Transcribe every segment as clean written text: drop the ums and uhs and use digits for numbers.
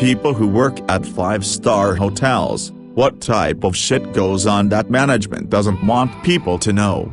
people who work at five-star hotels, what type of shit goes on that management doesn't want people to know.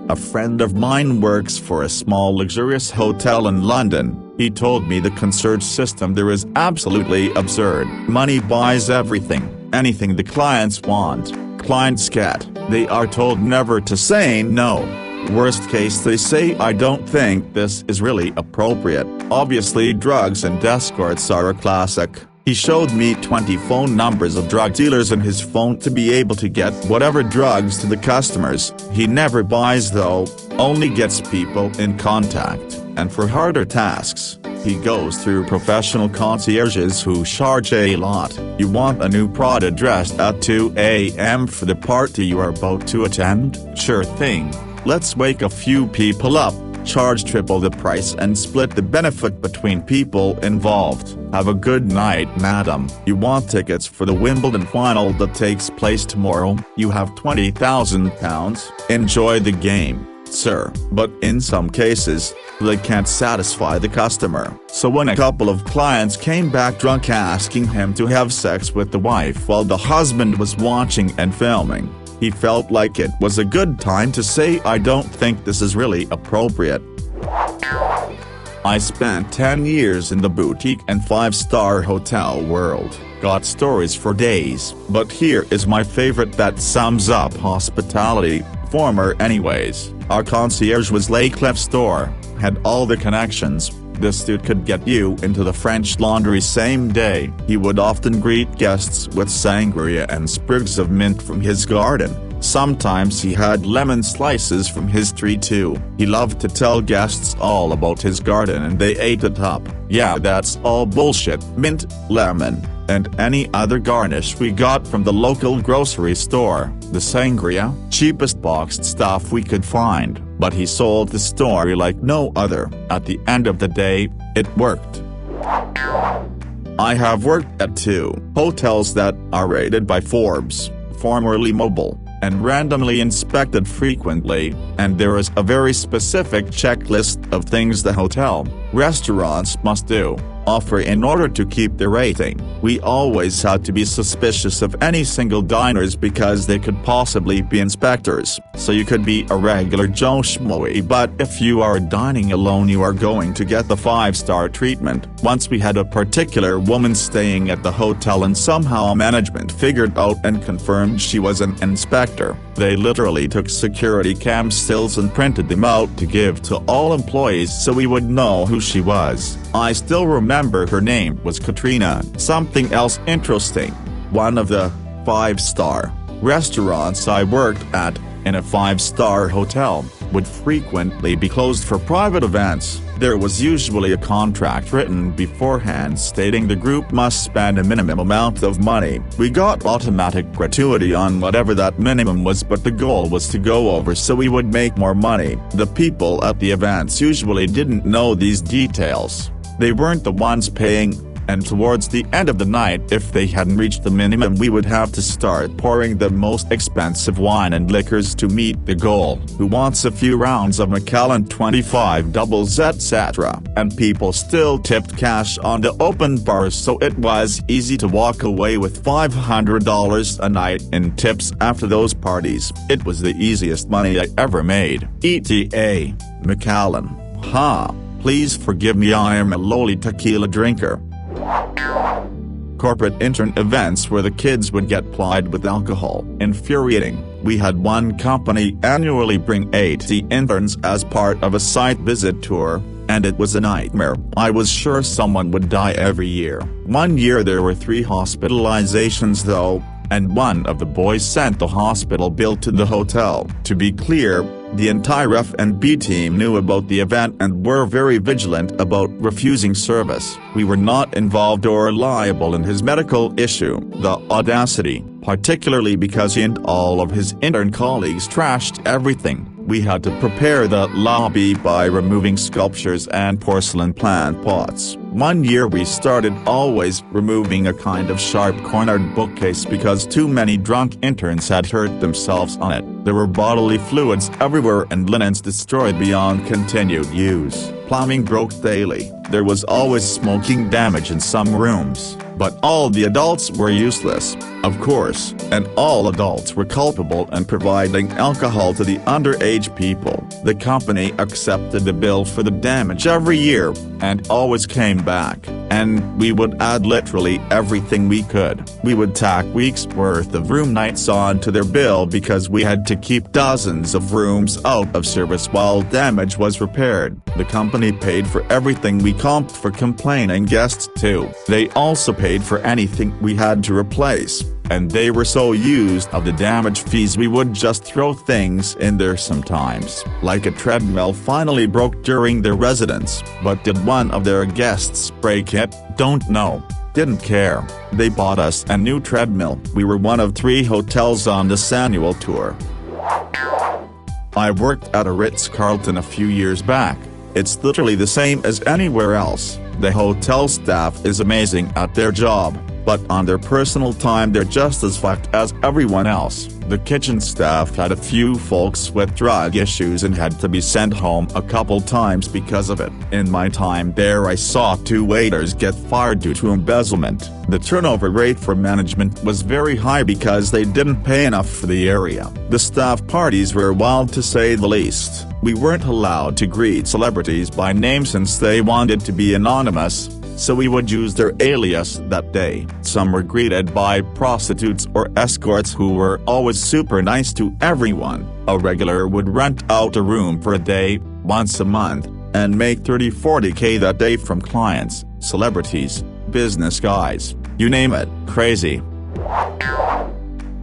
A friend of mine works for a small luxurious hotel in London. He told me the concierge system there is absolutely absurd. Money buys everything, anything the clients want, clients get. They are told never to say no. Worst case they say I don't think this is really appropriate. Obviously drugs and escorts are a classic. He showed me 20 phone numbers of drug dealers in his phone to be able to get whatever drugs to the customers. He never buys though, only gets people in contact, and for harder tasks, he goes through professional concierges who charge a lot. You want a new Prada dressed at 2 a.m. for the party you are about to attend? Sure thing. Let's wake a few people up, charge triple the price and split the benefit between people involved. Have a good night, madam. You want tickets for the Wimbledon final that takes place tomorrow? You have £20,000. Enjoy the game, sir. But in some cases, they can't satisfy the customer. So when a couple of clients came back drunk asking him to have sex with the wife while the husband was watching and filming, he felt like it was a good time to say I don't think this is really appropriate. I spent 10 years in the boutique and five-star hotel world, got stories for days, but here is my favorite that sums up hospitality, former anyways. Our concierge was Laycliffe Store, had all the connections. This dude could get you into the French Laundry same day. He would often greet guests with sangria and sprigs of mint from his garden. Sometimes he had lemon slices from his tree too. He loved to tell guests all about his garden and they ate it up. Yeah, that's all bullshit. Mint, lemon, and any other garnish we got from the local grocery store. The sangria, cheapest boxed stuff we could find, but he sold the story like no other. At the end of the day, it worked. I have worked at 2 hotels that are rated by Forbes, formerly Mobile, and randomly inspected frequently, and there is a very specific checklist of things the hotel, restaurants must do, offer in order to keep the rating. We always had to be suspicious of any single diners because they could possibly be inspectors, so you could be a regular Joe Schmoey, but if you are dining alone you are going to get the 5-star treatment. Once we had a particular woman staying at the hotel and somehow management figured out and confirmed she was an inspector. They literally took security cam stills and printed them out to give to all employees so we would know who she was. I still remember her name was Katrina. Something else interesting. One of the 5-star restaurants I worked at, in a 5-star hotel, would frequently be closed for private events. There was usually a contract written beforehand stating the group must spend a minimum amount of money. We got automatic gratuity on whatever that minimum was, but the goal was to go over so we would make more money. The people at the events usually didn't know these details. They weren't the ones paying, and towards the end of the night if they hadn't reached the minimum we would have to start pouring the most expensive wine and liquors to meet the goal. Who wants a few rounds of Macallan 25 doubles etc. And people still tipped cash on the open bars, so it was easy to walk away with $500 a night in tips after those parties. It was the easiest money I ever made. ETA, Macallan. Please forgive me, I am a lowly tequila drinker. Corporate intern events where the kids would get plied with alcohol. Infuriating. We had one company annually bring 80 interns as part of a site visit tour, and it was a nightmare. I was sure someone would die every year. One year there were 3 hospitalizations though, and one of the boys sent the hospital bill to the hotel. To be clear, the entire F&B team knew about the event and were very vigilant about refusing service. We were not involved or liable in his medical issue. The audacity, particularly because he and all of his intern colleagues trashed everything. We had to prepare the lobby by removing sculptures and porcelain plant pots. One year we started always removing a kind of sharp-cornered bookcase because too many drunk interns had hurt themselves on it. There were bodily fluids everywhere and linens destroyed beyond continued use. Plumbing broke daily. There was always smoking damage in some rooms. But all the adults were useless, of course, and all adults were culpable in providing alcohol to the underage people. The company accepted the bill for the damage every year, and always came back, and we would add literally everything we could. We would tack weeks' worth of room nights on to their bill because we had to keep dozens of rooms out of service while damage was repaired. The company paid for everything we comped for complaining guests too. They also paid for anything we had to replace, and they were so used of the damage fees we would just throw things in there sometimes. Like a treadmill finally broke during their residence, but did one of their guests break it? Don't know. Didn't care. They bought us a new treadmill. We were one of 3 hotels on this annual tour. I worked at a Ritz-Carlton a few years back. It's literally the same as anywhere else. The hotel staff is amazing at their job, but on their personal time they're just as fucked as everyone else. The kitchen staff had a few folks with drug issues and had to be sent home a couple times because of it. In my time there I saw 2 waiters get fired due to embezzlement. The turnover rate for management was very high because they didn't pay enough for the area. The staff parties were wild to say the least. We weren't allowed to greet celebrities by name since they wanted to be anonymous, so we would use their alias that day. Some were greeted by prostitutes or escorts who were always super nice to everyone. A regular would rent out a room for a day, once a month, and make 30–40K that day from clients, celebrities, business guys, you name it. Crazy.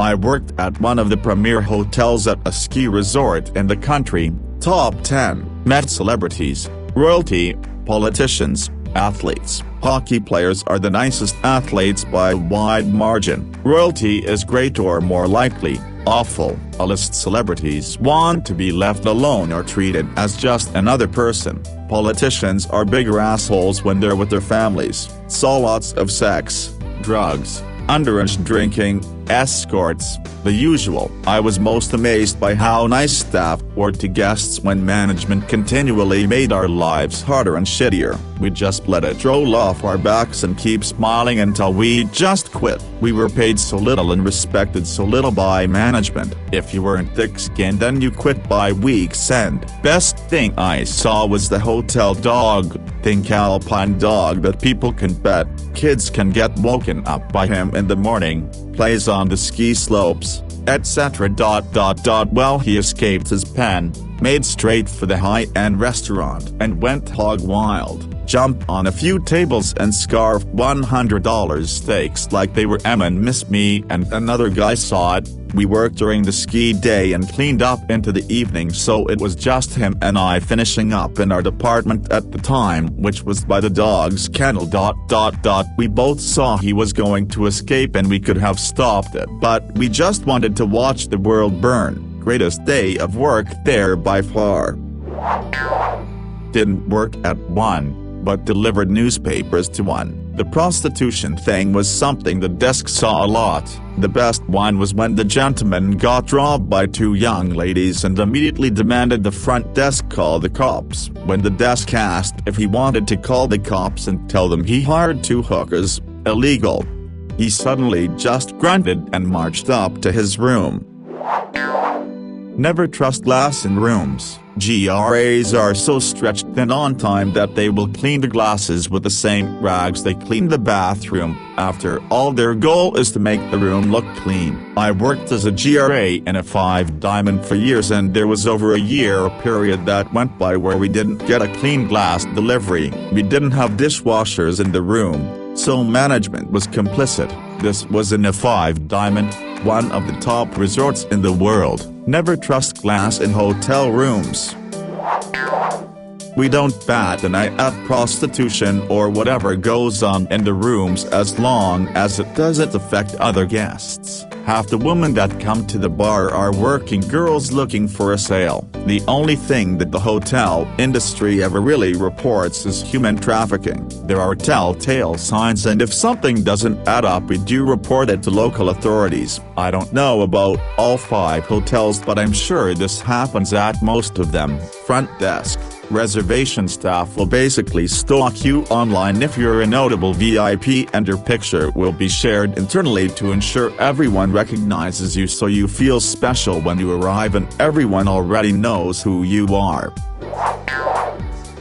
I worked at one of the premier hotels at a ski resort in the country. Top 10. Met celebrities, royalty, politicians, athletes. Hockey players are the nicest athletes by a wide margin. Royalty is great or more likely, awful. A-list celebrities want to be left alone or treated as just another person. Politicians are bigger assholes when they're with their families. Saw lots of sex, drugs, underage drinking, escorts, the usual. I was most amazed by how nice staff were to guests when management continually made our lives harder and shittier. We just let it roll off our backs and keep smiling until we just quit. We were paid so little and respected so little by management. If you weren't thick-skinned then you quit by week's end. Best thing I saw was the hotel dog. Think Alpine dog that people can pet. Kids can get woken up by him in the morning, plays on the ski slopes, etc. Well, he escaped his pen, made straight for the high-end restaurant and went hog wild. Jumped on a few tables and scarfed $100 steaks like they were Miss Me and another guy saw it. We worked during the ski day and cleaned up into the evening, so it was just him and I finishing up in our department at the time, which was by the dog's kennel. We both saw he was going to escape and we could have stopped it, but we just wanted to watch the world burn. Greatest day of work there by far. Didn't work at one, but delivered newspapers to one. The prostitution thing was something the desk saw a lot. The best one was when the gentleman got robbed by 2 young ladies and immediately demanded the front desk call the cops. When the desk asked if he wanted to call the cops and tell them he hired 2 hookers, illegal, he suddenly just grunted and marched up to his room. Never trust glass in rooms. GRAs are so stretched thin on time that they will clean the glasses with the same rags they clean the bathroom. After all, their goal is to make the room look clean. I worked as a GRA in a 5 Diamond for years, and there was over a year period that went by where we didn't get a clean glass delivery. We didn't have dishwashers in the room, so management was complicit. This was in a 5 Diamond, one of the top resorts in the world. Never trust glass in hotel rooms. We don't bat an eye at prostitution or whatever goes on in the rooms as long as it doesn't affect other guests. Half the women that come to the bar are working girls looking for a sale. The only thing that the hotel industry ever really reports is human trafficking. There are telltale signs, and if something doesn't add up, we do report it to local authorities. I don't know about all 5 hotels, but I'm sure this happens at most of them. Front desk. Reservation staff will basically stalk you online if you're a notable VIP, and your picture will be shared internally to ensure everyone recognizes you, so you feel special when you arrive and everyone already knows who you are.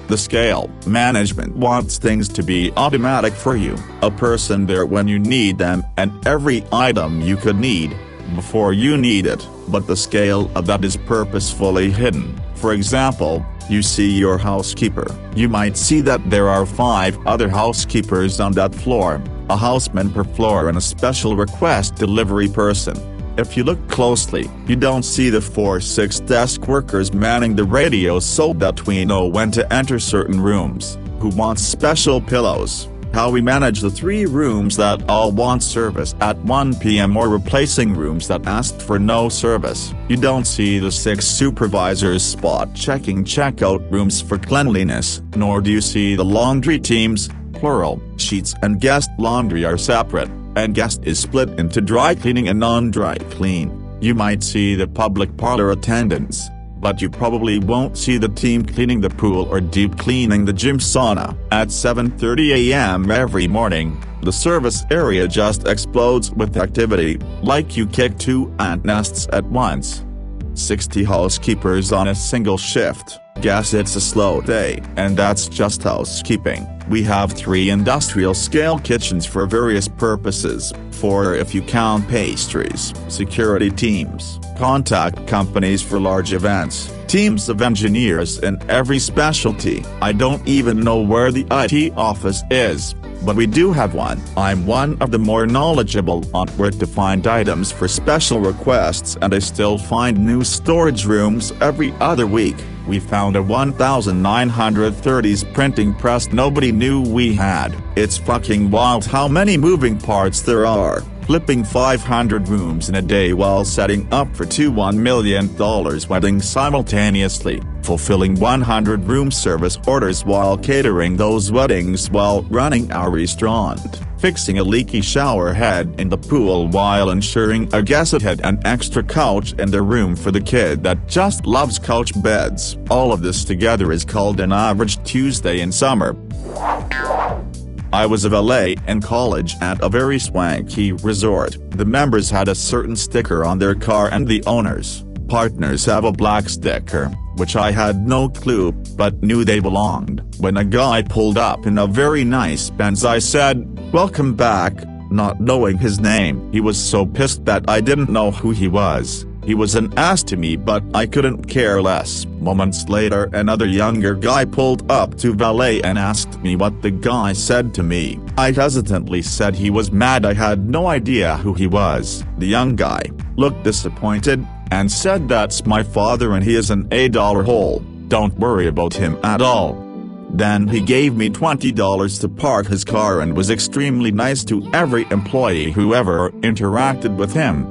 The scale. Management wants things to be automatic for you, a person there when you need them, and every item you could need before you need it, but the scale of that is purposefully hidden. For example, you see your housekeeper. You might see that there are 5 other housekeepers on that floor, a houseman per floor and a special request delivery person. If you look closely, you don't see the 4-6 desk workers manning the radios so that we know when to enter certain rooms, who wants special pillows, how we manage the 3 rooms that all want service at 1 p.m. or replacing rooms that asked for no service. You don't see the 6 supervisors spot-checking checkout rooms for cleanliness, nor do you see the laundry teams, plural. Sheets and guest laundry are separate, and guest is split into dry cleaning and non-dry clean. You might see the public parlor attendants, but you probably won't see the team cleaning the pool or deep cleaning the gym sauna. At 7:30 a.m. every morning, the service area just explodes with activity, like you kick 2 ant nests at once. 60 housekeepers on a single shift. Guess it's a slow day, and that's just housekeeping. We have 3 industrial-scale kitchens for various purposes, 4 if you count pastries, security teams, contact companies for large events, teams of engineers in every specialty. I don't even know where the IT office is, but we do have one. I'm one of the more knowledgeable on where to find items for special requests, and I still find new storage rooms every other week. We found a 1930s printing press nobody knew we had. It's fucking wild how many moving parts there are. Flipping 500 rooms in a day while setting up for 2 $1 million weddings simultaneously, fulfilling 100 room service orders while catering those weddings while running our restaurant, fixing a leaky shower head in the pool while ensuring a guest had an extra couch in the room for the kid that just loves couch beds. All of this together is called an average Tuesday in summer. I was a valet in college at a very swanky resort. The members had a certain sticker on their car and the owners, partners have a black sticker, which I had no clue, but knew they belonged. When a guy pulled up in a very nice Benz, I said, "Welcome back," not knowing his name. He was so pissed that I didn't know who he was. He was an ass to me, but I couldn't care less. Moments later, another younger guy pulled up to valet and asked me what the guy said to me. I hesitantly said he was mad I had no idea who he was. The young guy looked disappointed and said, "That's my father and he is an $8 hole. Don't worry about him at all." Then he gave me $20 to park his car and was extremely nice to every employee who ever interacted with him.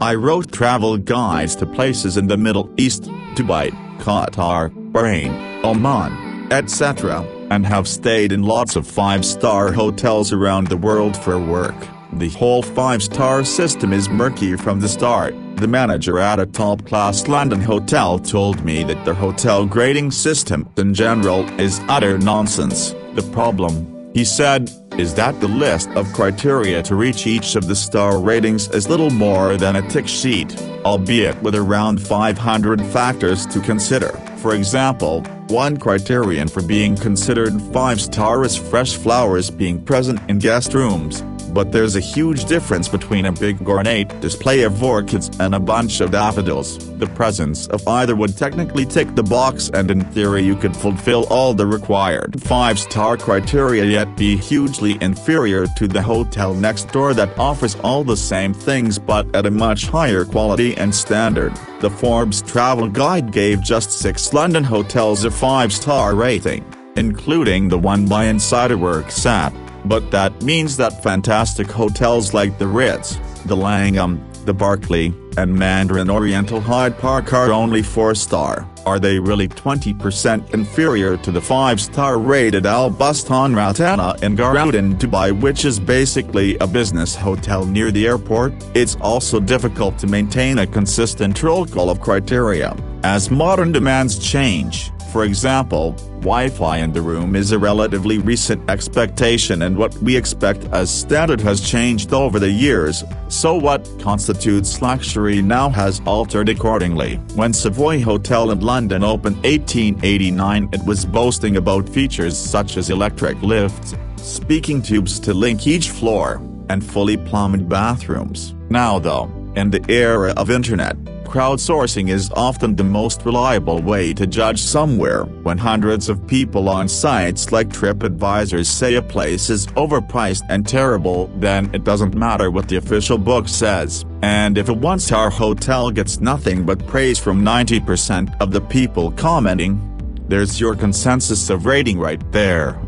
I wrote travel guides to places in the Middle East, Dubai, Qatar, Bahrain, Oman, etc., and have stayed in lots of 5-star hotels around the world for work. The whole 5-star system is murky from the start. The manager at a top-class London hotel told me that the hotel grading system in general is utter nonsense. The problem, he said, is that the list of criteria to reach each of the star ratings is little more than a tick sheet, albeit with around 500 factors to consider. For example, one criterion for being considered 5-star is fresh flowers being present in guest rooms, but there's a huge difference between a big ornate display of orchids and a bunch of daffodils. The presence of either would technically tick the box, and in theory you could fulfill all the required 5-star criteria yet be hugely inferior to the hotel next door that offers all the same things but at a much higher quality and standard. The Forbes travel guide gave just 6 London hotels a 5-star rating, including the one my insider works at. But that means that fantastic hotels like the Ritz, The Langham, the Berkeley, and Mandarin Oriental Hyde Park are only 4-star. Are they really 20% inferior to the 5-star rated Al Bustan Ratana in Garudan, Dubai, which is basically a business hotel near the airport? It's also difficult to maintain a consistent roll call of criteria, as modern demands change. For example, Wi-Fi in the room is a relatively recent expectation, and what we expect as standard has changed over the years, so what constitutes luxury now has altered accordingly. When Savoy Hotel in London opened 1889, it was boasting about features such as electric lifts, speaking tubes to link each floor, and fully plumbed bathrooms. Now though, in the era of internet, crowdsourcing is often the most reliable way to judge somewhere. When hundreds of people on sites like TripAdvisor say a place is overpriced and terrible, then it doesn't matter what the official book says. And if a one-star hotel gets nothing but praise from 90% of the people commenting, there's your consensus of rating right there.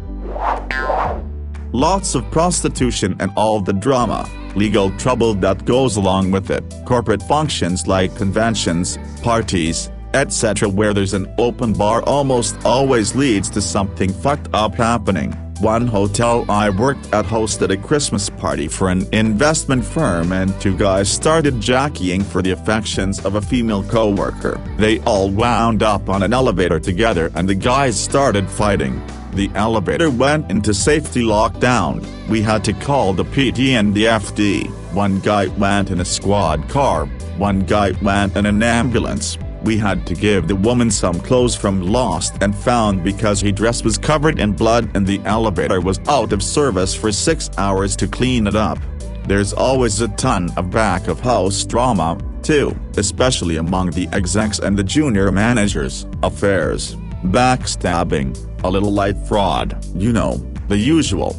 Lots of prostitution and all the drama, legal trouble that goes along with it. Corporate functions like conventions, parties, etc. where there's an open bar almost always leads to something fucked up happening. One hotel I worked at hosted a Christmas party for an investment firm, and 2 guys started jockeying for the affections of a female co-worker. They all wound up on an elevator together and the guys started fighting. The elevator went into safety lockdown. We had to call the PT and the FD. One guy went in a squad car, one guy went in an ambulance. We had to give the woman some clothes from Lost and Found because her dress was covered in blood and the elevator was out of service for 6 hours to clean it up. There's always a ton of back-of-house drama, too, especially among the execs and the junior managers. Affairs, backstabbing, a little light fraud, you know, the usual.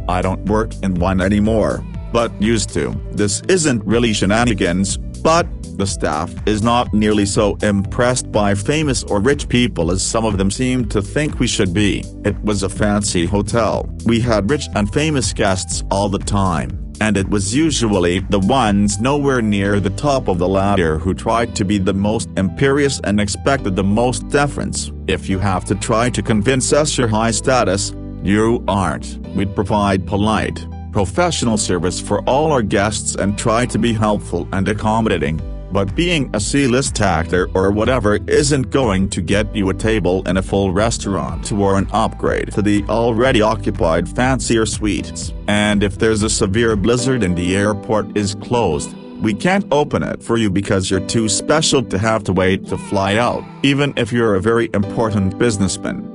I don't work in one anymore, but used to. This isn't really shenanigans, but the staff is not nearly so impressed by famous or rich people as some of them seem to think we should be. It was a fancy hotel. We had rich and famous guests all the time, and it was usually the ones nowhere near the top of the ladder who tried to be the most imperious and expected the most deference. If you have to try to convince us you're high status, you aren't. We'd provide polite, professional service for all our guests and try to be helpful and accommodating. But being a C-list actor or whatever isn't going to get you a table in a full restaurant or an upgrade to the already occupied fancier suites. And if there's a severe blizzard and the airport is closed, we can't open it for you because you're too special to have to wait to fly out, even if you're a very important businessman.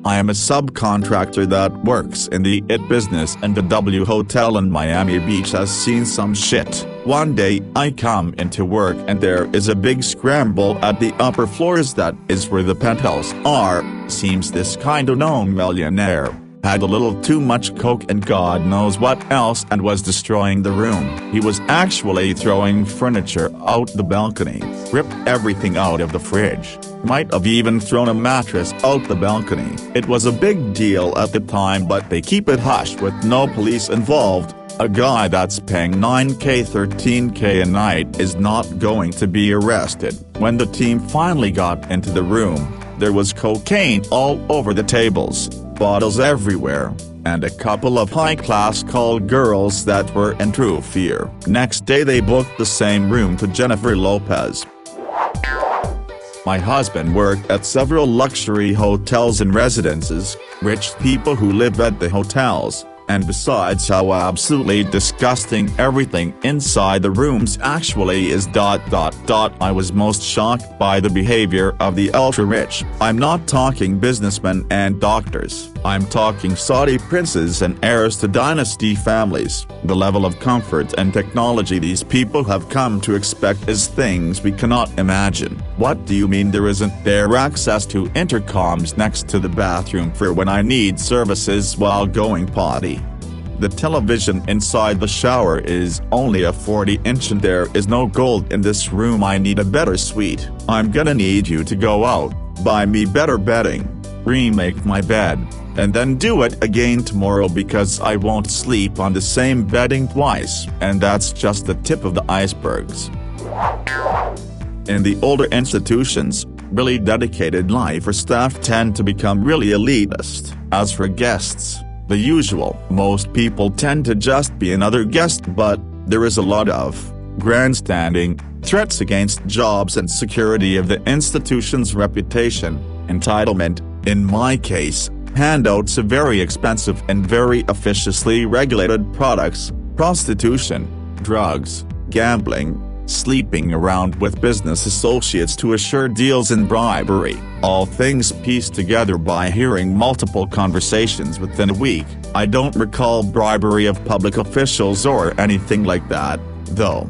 I am a subcontractor that works in the IT business, and the W Hotel in Miami Beach has seen some shit. One day I come into work and there is a big scramble at the upper floors. That is where the penthouse are. Seems this kind of known millionaire had a little too much coke and God knows what else and was destroying the room. He was actually throwing furniture out the balcony, ripped everything out of the fridge, might have even thrown a mattress out the balcony. It was a big deal at the time, but they keep it hush with no police involved. A guy that's paying $9K $13K a night is not going to be arrested. When the team finally got into the room, there was cocaine all over the tables, bottles everywhere, and a couple of high-class call girls that were in true fear. Next day they booked the same room to Jennifer Lopez. My husband worked at several luxury hotels and residences, rich people who live at the hotels, and besides how absolutely disgusting everything inside the rooms actually is. I was most shocked by the behavior of the ultra-rich. I'm not talking businessmen and doctors. I'm talking Saudi princes and heirs to dynasty families. The level of comfort and technology these people have come to expect is things we cannot imagine. What do you mean there isn't there access to intercoms next to the bathroom for when I need services while going potty? The television inside the shower is only a 40-inch and there is no gold in this room. I need a better suite. I'm gonna need you to go out, buy me better bedding, remake my bed, and then do it again tomorrow because I won't sleep on the same bedding twice, and that's just the tip of the icebergs. In the older institutions, really dedicated lifer staff tend to become really elitist. As for guests, the usual, most people tend to just be another guest, but there is a lot of grandstanding, threats against jobs and security of the institution's reputation, entitlement, in my case, handouts of very expensive and very officiously regulated products, prostitution, drugs, gambling, sleeping around with business associates to assure deals, and bribery, all things pieced together by hearing multiple conversations within a week. I don't recall bribery of public officials or anything like that, though.